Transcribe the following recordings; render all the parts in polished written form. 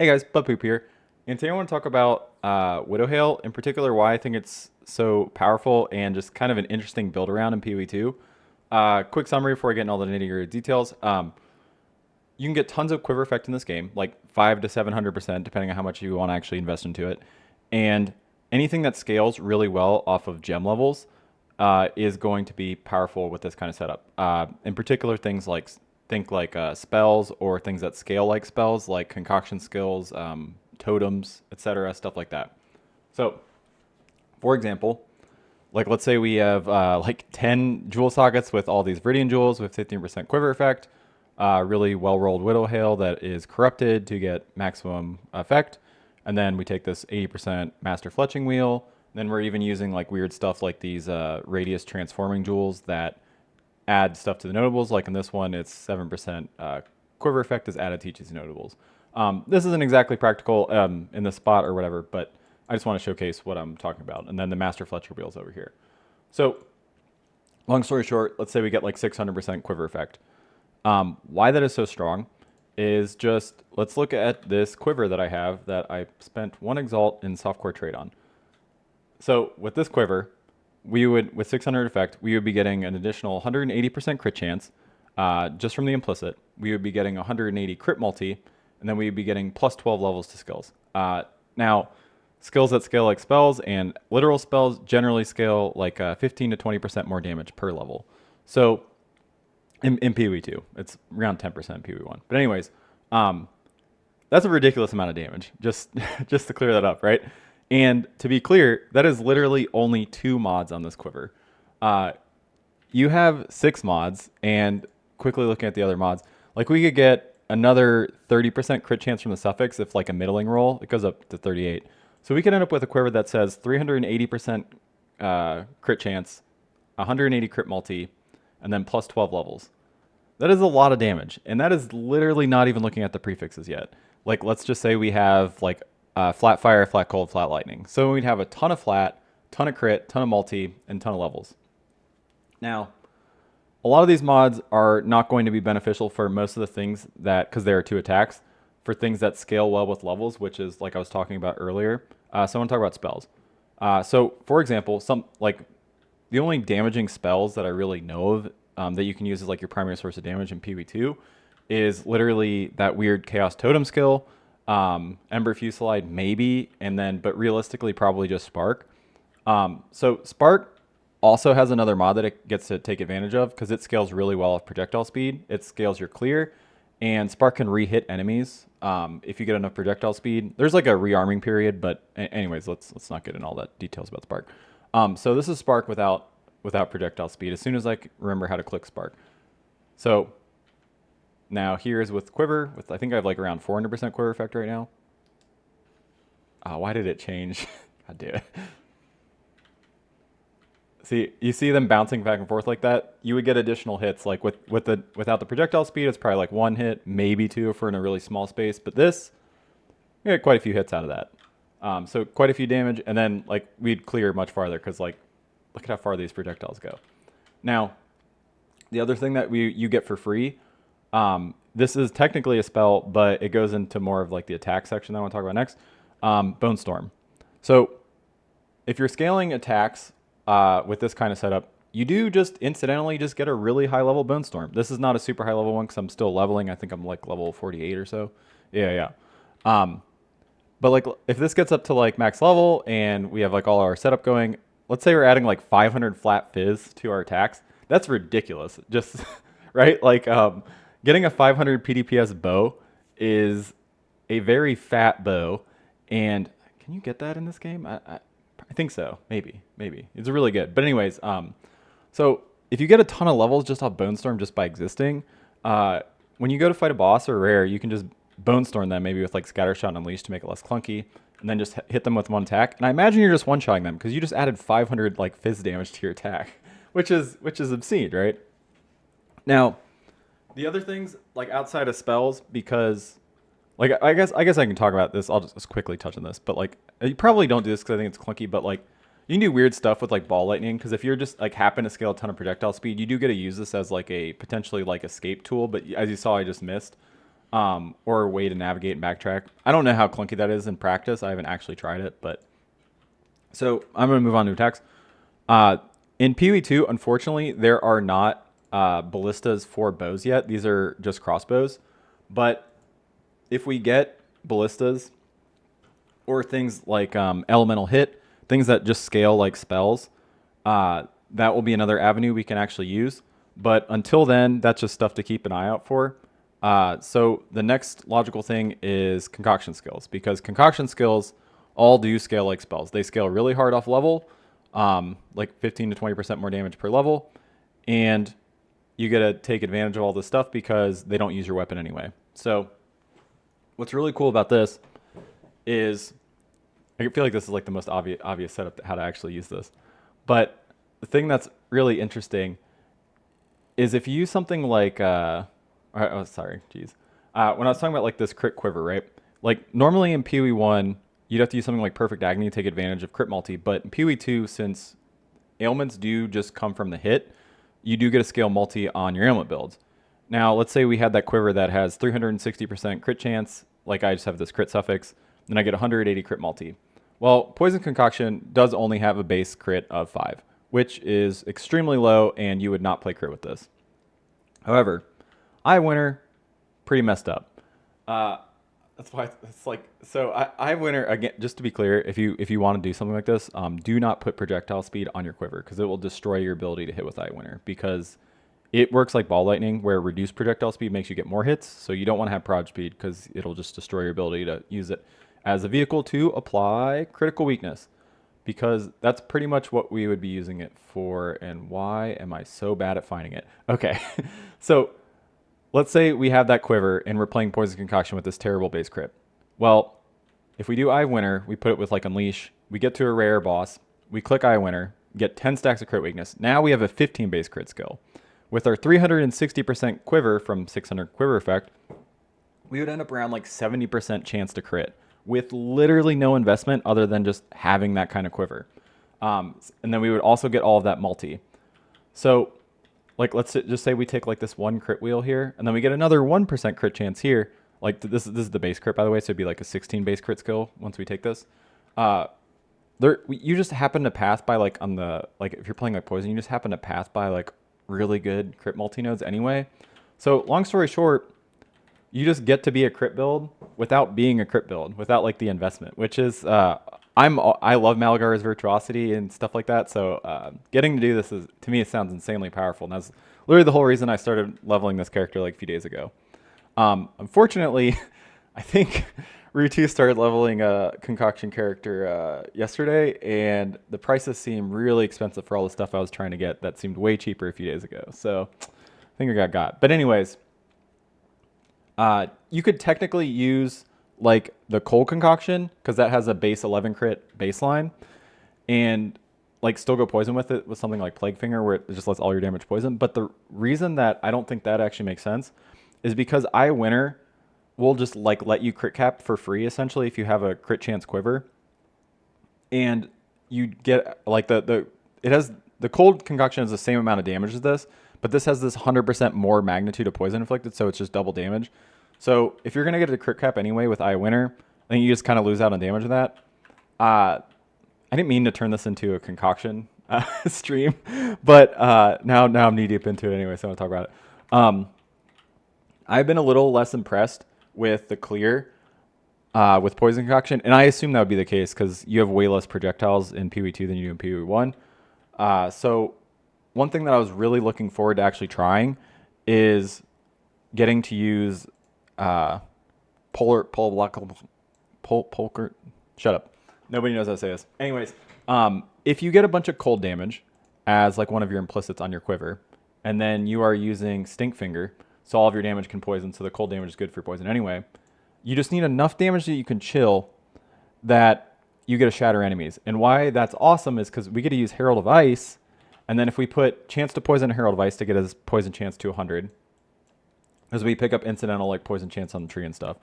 Hey guys, Poop here. And today I want to talk about Widowhail, in particular why I think it's so powerful and just kind of an interesting build around in PoE 2. Quick summary before I get into all the nitty gritty details. You can get tons of Quiver effect in this game, like 5 to 700%, depending on how much you want to actually invest into it. And anything that scales really well off of gem levels is going to be powerful with this kind of setup. In particular, things like spells or things that scale like spells, like concoction skills, totems, etc., stuff like that. So, for example, like let's say we have like 10 jewel sockets with all these Viridian jewels with 15% quiver effect, really well-rolled Widowhail that is corrupted to get maximum effect, and then we take this 80% master fletching wheel. Then we're even using like weird stuff like these radius transforming jewels that add stuff to the notables. Like in this one, it's 7% quiver effect is added to each of these notables. This isn't exactly practical in the spot or whatever, but I just want to showcase what I'm talking about. And then the master fletcher wheels over here. So long story short, let's say we get like 600% quiver effect. Why that is so strong is just, let's look at this quiver that I have that I spent 1 exalt in softcore trade on. So with this quiver, we would, with 600 effect, we would be getting an additional 180% crit chance just from the implicit. We would be getting 180 crit multi, and then we would be getting plus 12 levels to skills. Now, skills that scale like spells and literal spells generally scale like 15 to 20% more damage per level. So in PoE 2, it's around 10% in PoE 1. But anyways, that's a ridiculous amount of damage, just to clear that up, right? And to be clear, that is literally only 2 mods on this quiver. You have 6 mods, and quickly looking at the other mods, like we could get another 30% crit chance from the suffix if like a middling roll, it goes up to 38. So we could end up with a quiver that says 380% crit chance, 180 crit multi, and then plus 12 levels. That is a lot of damage, and that is literally not even looking at the prefixes yet. Like let's just say we have like flat fire, flat cold, flat lightning. So we'd have a ton of flat, ton of crit, ton of multi, and ton of levels. Now, a lot of these mods are not going to be beneficial for most of the things that, because there are 2 attacks, for things that scale well with levels, which is like I was talking about earlier. So I want to talk about spells. So for example, some like the only damaging spells that I really know of that you can use as like your primary source of damage in PvE2 is literally that weird Chaos Totem skill, Ember Fusillade maybe, and then, but realistically probably just Spark. So Spark also has another mod that it gets to take advantage of because it scales really well off projectile speed. It scales your clear, and Spark can re-hit enemies if you get enough projectile speed. There's like a rearming period, but anyways, let's not get into all that details about Spark. So this is Spark without projectile speed. As soon as I remember how to click Spark. So now here's with Quiver. I think I have like around 400% Quiver effect right now. Why did it change? God damn it. See, you see them bouncing back and forth like that. You would get additional hits. Like without the projectile speed, it's probably like 1 hit, maybe 2 if we're in a really small space. But this, we get quite a few hits out of that. So quite a few damage, and then like we'd clear much farther because like look at how far these projectiles go. Now, the other thing that you get for free. This is technically a spell, but it goes into more of like the attack section that I want to talk about next. Bonestorm. So if you're scaling attacks with this kind of setup, you do just incidentally just get a really high level Bonestorm. This is not a super high level one because I'm still leveling. I think I'm like level 48 or so. Yeah. But like if this gets up to like max level and we have like all our setup going, let's say we're adding like 500 flat fizz to our attacks. That's ridiculous. Just right? Like getting a 500 PDPS bow is a very fat bow, and can you get that in this game? I think so. Maybe. It's really good. But anyways, so if you get a ton of levels just off Bonestorm just by existing, when you go to fight a boss or rare, you can just Bonestorm them maybe with like Scattershot and Unleash to make it less clunky, and then just hit them with 1 attack. And I imagine you're just one-shotting them because you just added 500 like fizz damage to your attack, which is obscene, right? Now, the other things like outside of spells, because like I guess I can talk about this. I'll just quickly touch on this, but like you probably don't do this because I think it's clunky. But like you can do weird stuff with like ball lightning because if you're just like happen to scale a ton of projectile speed, you do get to use this as like a potentially like escape tool. But as you saw, I just missed. or a way to navigate and backtrack. I don't know how clunky that is in practice. I haven't actually tried it, but so I'm going to move on to attacks. In PoE 2, unfortunately, there are not ballistas for bows yet. These are just crossbows. But if we get ballistas or things like elemental hit, things that just scale like spells, that will be another avenue we can actually use. But until then, that's just stuff to keep an eye out for. So the next logical thing is concoction skills, because concoction skills all do scale like spells. They scale really hard off level, like 15 to 20% more damage per level. And you get to take advantage of all this stuff because they don't use your weapon anyway. So what's really cool about this is, I feel like this is like the most obvious setup to how to actually use this. But the thing that's really interesting is if you use something like, when I was talking about like this crit quiver, right? Like normally in PoE 1, you'd have to use something like Perfect Agony to take advantage of crit multi. But in PoE 2, since ailments do just come from the hit, you do get a scale multi on your ailment builds. Now, let's say we had that quiver that has 360% crit chance, like I just have this crit suffix, then I get 180 crit multi. Well, Poison Concoction does only have a base crit of 5, which is extremely low, and you would not play crit with this. However, Eye Winner, pretty messed up. That's why it's like, so Eye Winner, again, just to be clear, if you want to do something like this, do not put projectile speed on your quiver, because it will destroy your ability to hit with Eye Winner, because it works like ball lightning, where reduced projectile speed makes you get more hits. So you don't want to have proj speed, because it'll just destroy your ability to use it as a vehicle to apply critical weakness, because that's pretty much what we would be using it for. And why am I so bad at finding it? Okay, so let's say we have that quiver and we're playing Poison Concoction with this terrible base crit. Well, if we do Eye Winner, we put it with like Unleash, we get to a rare boss, we click Eye Winner, get 10 stacks of crit weakness. Now we have a 15 base crit skill. With our 360% quiver from 600 quiver effect, we would end up around like 70% chance to crit with literally no investment other than just having that kind of quiver. And then we would also get all of that multi. So like, let's just say we take like this one crit wheel here, and then we get another 1% crit chance here. Like this is the base crit, by the way, so it'd be like a 16 base crit skill once we take this. You just happen to pass by like on the, like if you're playing like Poison, you just happen to pass by like really good crit multi nodes anyway. So long story short, you just get to be a crit build without being a crit build, without like the investment, which is I love Malgar's virtuosity and stuff like that. So getting to do this is, to me, it sounds insanely powerful, and that's literally the whole reason I started leveling this character like a few days ago. Unfortunately, I think Rutu started leveling a concoction character yesterday, and the prices seem really expensive for all the stuff I was trying to get that seemed way cheaper a few days ago. So I think I got. But anyways, you could technically use like the cold concoction, because that has a base 11 crit baseline, and like still go poison with it with something like Plague Finger, where it just lets all your damage poison. But the reason that I don't think that actually makes sense is because Eye Winner will just like let you crit cap for free essentially if you have a crit chance quiver, and you get like it has, the cold concoction has the same amount of damage as this, but this has this 100% more magnitude of poison inflicted, so it's just double damage. So if you're gonna get a crit cap anyway with Eye Winner, I think you just kind of lose out on damage of that. I didn't mean to turn this into a concoction stream, but now I'm knee deep into it anyway, so I'm gonna talk about it. I've been a little less impressed with the clear with Poison Concoction, and I assume that would be the case because you have way less projectiles in PoE 2 than you do in PoE 1. So one thing that I was really looking forward to actually trying is getting to use shut up. Nobody knows how to say this. Anyways, if you get a bunch of cold damage as like one of your implicits on your quiver, and then you are using Stink Finger, so all of your damage can poison, so the cold damage is good for poison anyway, you just need enough damage that you can chill that you get to shatter enemies. And why that's awesome is because we get to use Herald of Ice, and then if we put chance to poison Herald of Ice to get his poison chance to 100, as we pick up incidental like poison chance on the tree and stuff,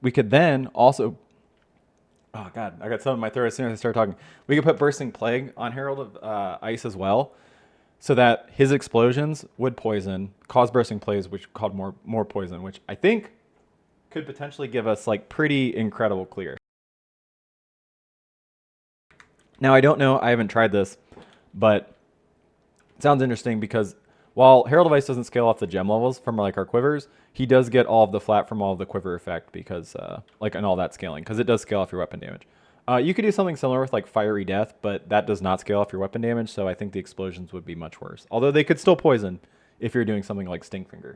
we could then also, oh god, I got something in my throat as soon as I start talking. We could put Bursting Plague on Herald of Ice as well. so that his explosions would poison, cause bursting plays, which called more poison, which I think could potentially give us like pretty incredible clear. Now I don't know, I haven't tried this, but it sounds interesting because while Herald of Ice doesn't scale off the gem levels from like our quivers, he does get all of the flat from all of the quiver effect because like and all that scaling because it does scale off your weapon damage. You could do something similar with like Fiery Death, but that does not scale off your weapon damage, so I think the explosions would be much worse. Although they could still poison if you're doing something like Stinkfinger.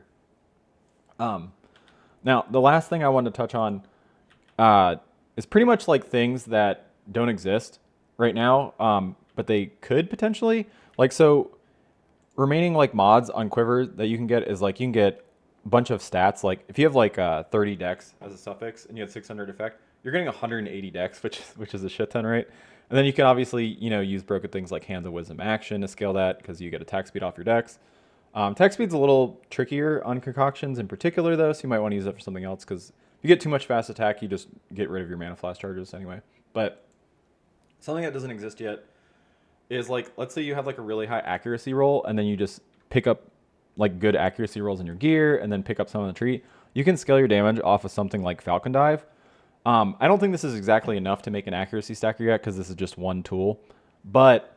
Now, the last thing I wanted to touch on is pretty much like things that don't exist right now, but they could potentially. Like, so remaining like mods on Quiver that you can get is like you can get a bunch of stats. Like if you have like 30 dex as a suffix and you have 600 effect, you're getting 180 dex, which is a shit ton, right? And then you can obviously use broken things like Hands of Wisdom action to scale that because you get attack speed off your dex. Attack speed's a little trickier on concoctions in particular though, so you might want to use it for something else because if you get too much fast attack, you just get rid of your mana flash charges anyway. But something that doesn't exist yet is like, let's say you have like a really high accuracy roll and then you just pick up like good accuracy rolls in your gear and then pick up some on the tree. You can scale your damage off of something like Falcon Dive. I don't think this is exactly enough to make an accuracy stacker yet because this is just one tool. But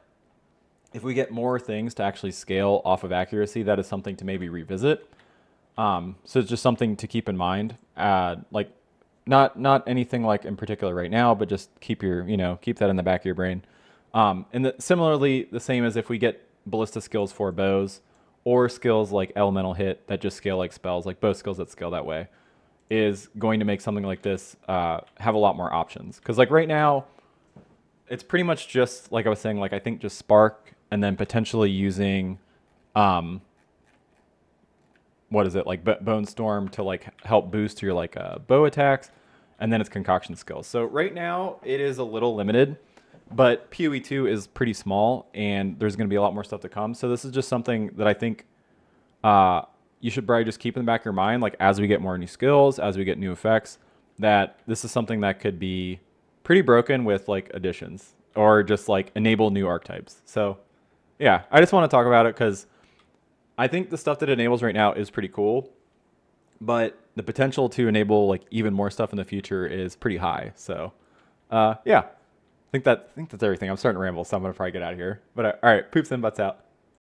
if we get more things to actually scale off of accuracy, that is something to maybe revisit. So it's just something to keep in mind. Like not anything like in particular right now, but just keep your keep that in the back of your brain. And similarly, the same as if we get ballista skills for bows or skills like elemental hit that just scale like spells, like both skills that scale that way, is going to make something like this have a lot more options. Because like right now, it's pretty much just like I was saying, like I think just Spark and then potentially using, what is it, like Bonestorm to like help boost your like bow attacks, and then it's concoction skills. So right now it is a little limited. But PoE 2 is pretty small, and there's going to be a lot more stuff to come. So this is just something that I think you should probably just keep in the back of your mind, like as we get more new skills, as we get new effects, that this is something that could be pretty broken with like additions or just like enable new archetypes. So yeah, I just want to talk about it because I think the stuff that it enables right now is pretty cool, but the potential to enable like even more stuff in the future is pretty high. So yeah. I think that's everything. I'm starting to ramble, so I'm gonna probably get out of here. But all right, poops and butts out.